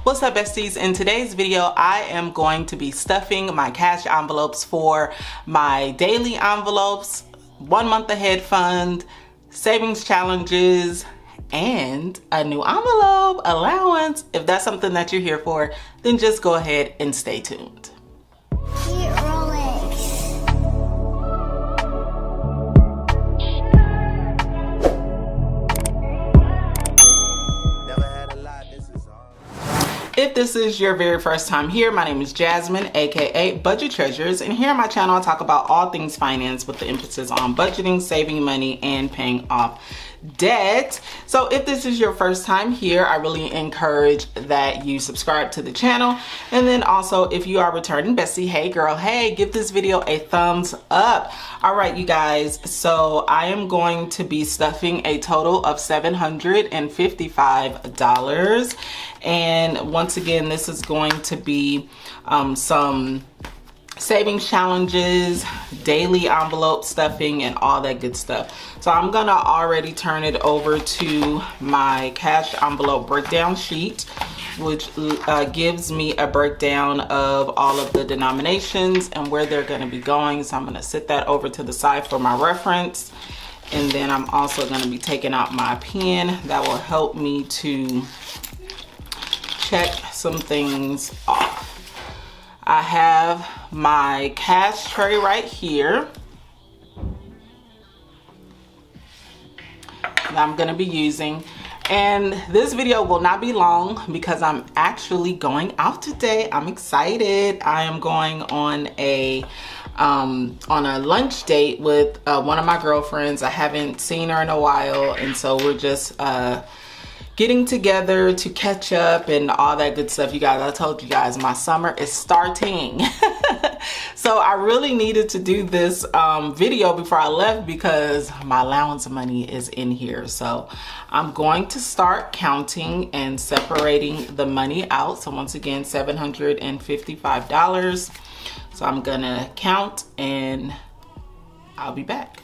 What's up, besties? In today's video, I am going to be stuffing my cash envelopes for my daily envelopes, 1 month ahead fund, savings challenges, and a new envelope allowance. If that's something that you're here for, then just go ahead and stay tuned. If this is your very first time here, my name is Jasmine, aka Budget Treasures, and here on my channel I talk about all things finance with the emphasis on budgeting, saving money, and paying off debt. So if this is your first time here, I really encourage that you subscribe to the channel. And then also, if you are returning bestie, hey girl, hey, give this video a thumbs up. All right, you guys, so I am going to be stuffing a total of $755. And once again, this is going to be some savings challenges, daily envelope stuffing, and all that good stuff. So I'm gonna already turn it over to my cash envelope breakdown sheet, which gives me a breakdown of all of the denominations and where they're gonna be going. So I'm gonna sit that over to the side for my reference. And then I'm also gonna be taking out my pen that will help me to check some things off. I have my cash tray right here that I'm going to be using, and this video will not be long because I'm actually going out today. I'm excited. I am going on a lunch date with one of my girlfriends. I haven't seen her in a while, and so we're just getting together to catch up and all that good stuff. You guys, I told you guys my summer is starting. So I really needed to do this video before I left because my allowance money is in here. So I'm going to start counting and separating the money out. So once again, $755. So I'm gonna count and I'll be back.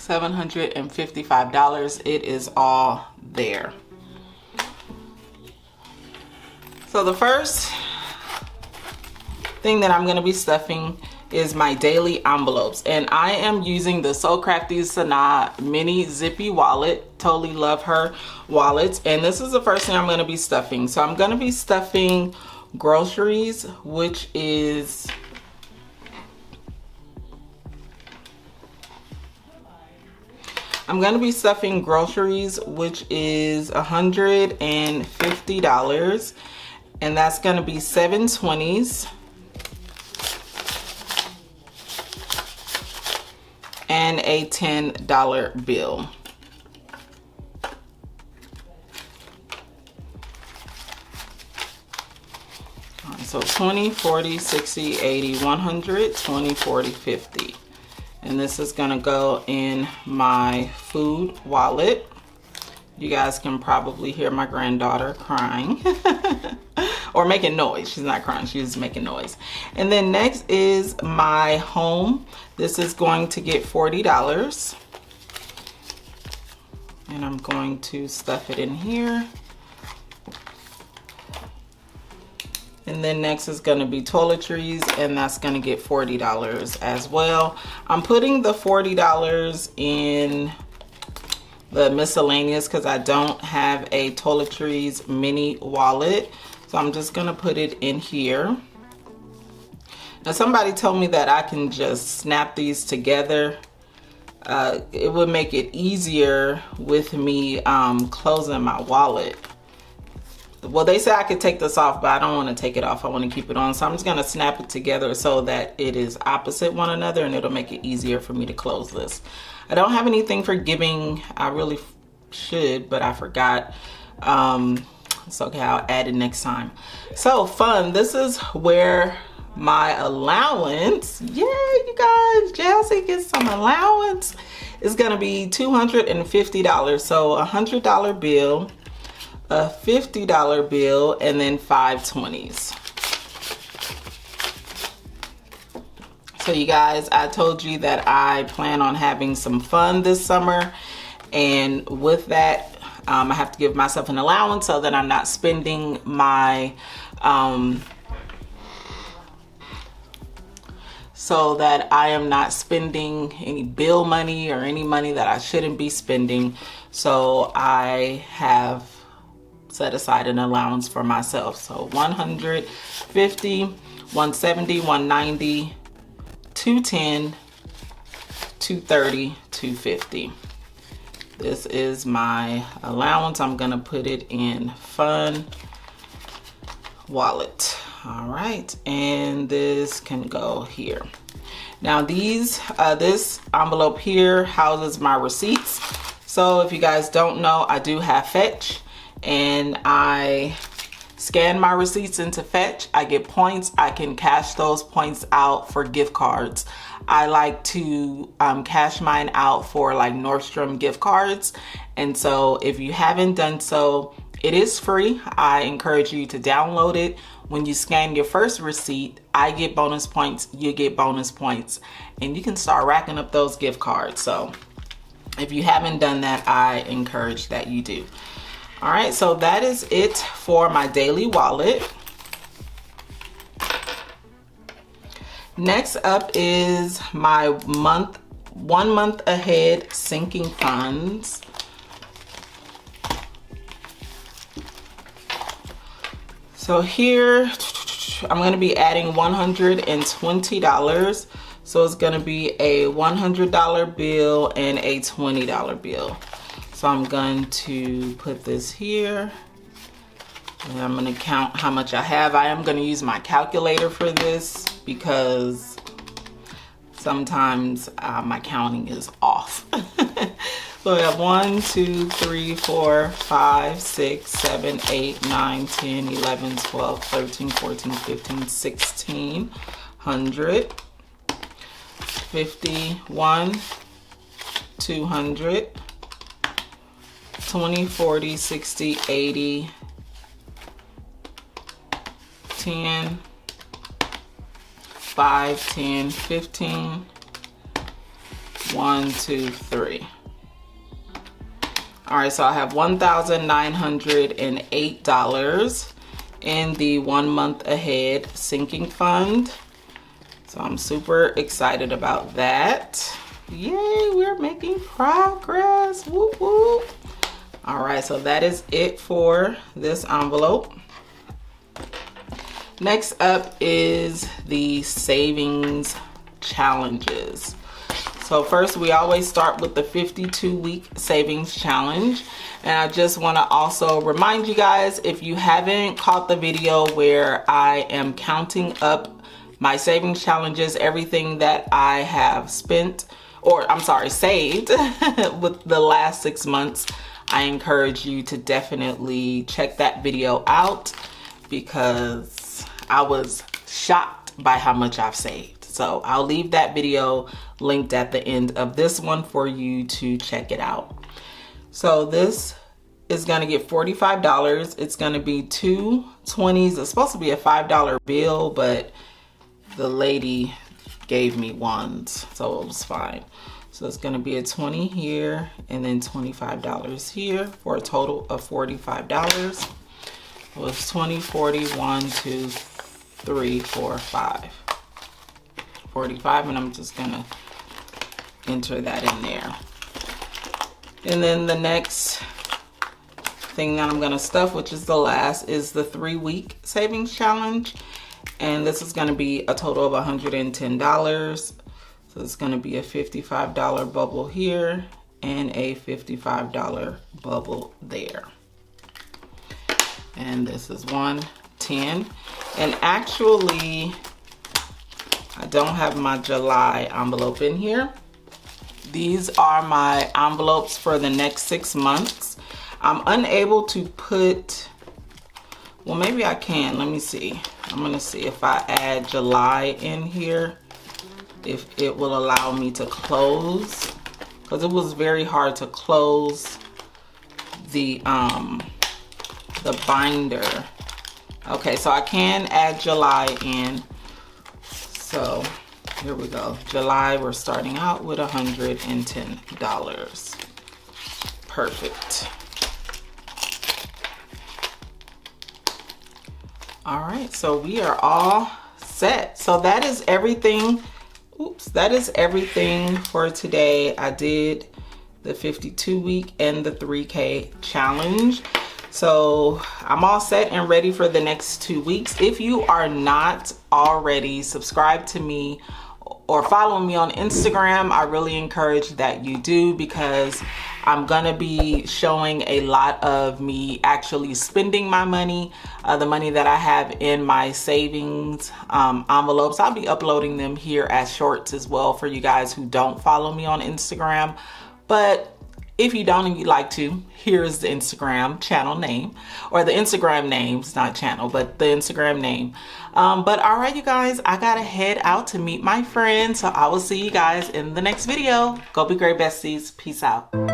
$755. It is all there. So the first thing that I'm going to be stuffing is my daily envelopes, and I am using the So Crafty Sanaa mini zippy wallet. Totally love her wallets, and this is the first thing I'm going to be stuffing. So I'm going to be stuffing groceries, which is $150, and that's going to be 7 20s and a $10 bill. So 20, 40, 60, 80, 100, 20, 40, 50. And this is gonna go in my food wallet. You guys can probably hear my granddaughter crying or making noise. She's not crying, she's making noise. And then next is my home. This is going to get $40. And I'm going to stuff it in here. And then next is going to be toiletries, and that's going to get $40 as well. I'm putting the $40 in the miscellaneous because I don't have a toiletries mini wallet. So I'm just going to put it in here. Now somebody told me that I can just snap these together. It would make it easier with me closing my wallet. Well, they say I could take this off, but I don't want to take it off. I want to keep it on. So I'm just going to snap it together so that it is opposite one another, and it'll make it easier for me to close this. I don't have anything for giving. I really should, but I forgot. It's okay, I'll add it next time. So fun, this is where my allowance, yay you guys, Jazzy gets some allowance. It's gonna be $250. So a $100 bill, a $50 bill, and then 5 20s. So you guys, I told you that I plan on having some fun this summer, and with that, I have to give myself an allowance so that I'm not spending my, so that I am not spending any bill money or any money that I shouldn't be spending. So I have set aside an allowance for myself. So 150, 170, 190, 210, 230, 250. This is my allowance. I'm gonna put it in fun wallet. All right, and this can go here. Now this envelope here houses my receipts. So if you guys don't know, I do have Fetch, and I scan my receipts into Fetch. I get points. I can cash those points out for gift cards. I like to cash mine out for like Nordstrom gift cards. And so if you haven't done so, it is free. I encourage you to download it. When you scan your first receipt, I get bonus points, you get bonus points, and you can start racking up those gift cards. So if you haven't done that, I encourage that you do. All right, so that is it for my daily wallet. Next up is my 1 month ahead sinking funds. So here, I'm gonna be adding $120. So it's gonna be a $100 bill and a $20 bill. So I'm going to put this here, and I'm gonna count how much I have. I am gonna use my calculator for this because sometimes my counting is off. So I have 1, 2, 3, 4, 5, 6, 7, 8, 9, 10, 11, 12, 13, 14, 15, 16, 100, 51, 200, 20, 40, 60, 80, 10, 5, 10, 15, 1, 2, 3. All right, so I have $1,908 in the 1 month ahead sinking fund. So I'm super excited about that. Yay, we're making progress. Whoop, whoop. All right, so that is it for this envelope. Next up is the savings challenges. So first, we always start with the 52-week savings challenge. And I just want to also remind you guys, if you haven't caught the video where I am counting up my savings challenges, everything that I have spent, or I'm sorry, saved with the last 6 months, I encourage you to definitely check that video out because I was shocked by how much I've saved. So I'll leave that video linked at the end of this one for you to check it out. So this is gonna get $45. It's gonna be 2 20s. It's supposed to be a $5 bill, but the lady gave me ones, so it was fine. So it's gonna be a 20 here and then $25 here for a total of $45. So it's 20, 40, 1, 2, 3, 4, 5. 45, and I'm just gonna enter that in there. And then the next thing that I'm gonna stuff, which is the last, is the 3-week savings challenge. And this is gonna be a total of $110. So it's gonna be a $55 bubble here and a $55 bubble there. And this is 110. And actually, I don't have my July envelope in here. These are my envelopes for the next 6 months. I'm unable to put Well, maybe I can. Let me see. I'm gonna see if I add July in here, if it will allow me to close, because it was very hard to close the binder. Okay, so I can add July in. So here we go. July, we're starting out with $110. Perfect. All right, so we are all set. So that is everything. Oops, that is everything for today. I did the 52-week and the 3K challenge. So I'm all set and ready for the next 2 weeks. If you are not already subscribed to me or follow me on Instagram, I really encourage that you do, because I'm gonna be showing a lot of me actually spending my money, the money that I have in my savings envelopes. I'll be uploading them here as shorts as well for you guys who don't follow me on Instagram. But if you don't and you'd like to, here's the Instagram channel name, or the Instagram name. It's not channel, but the Instagram name. But all right, you guys, I gotta head out to meet my friend. So I will see you guys in the next video. Go be great, besties. Peace out.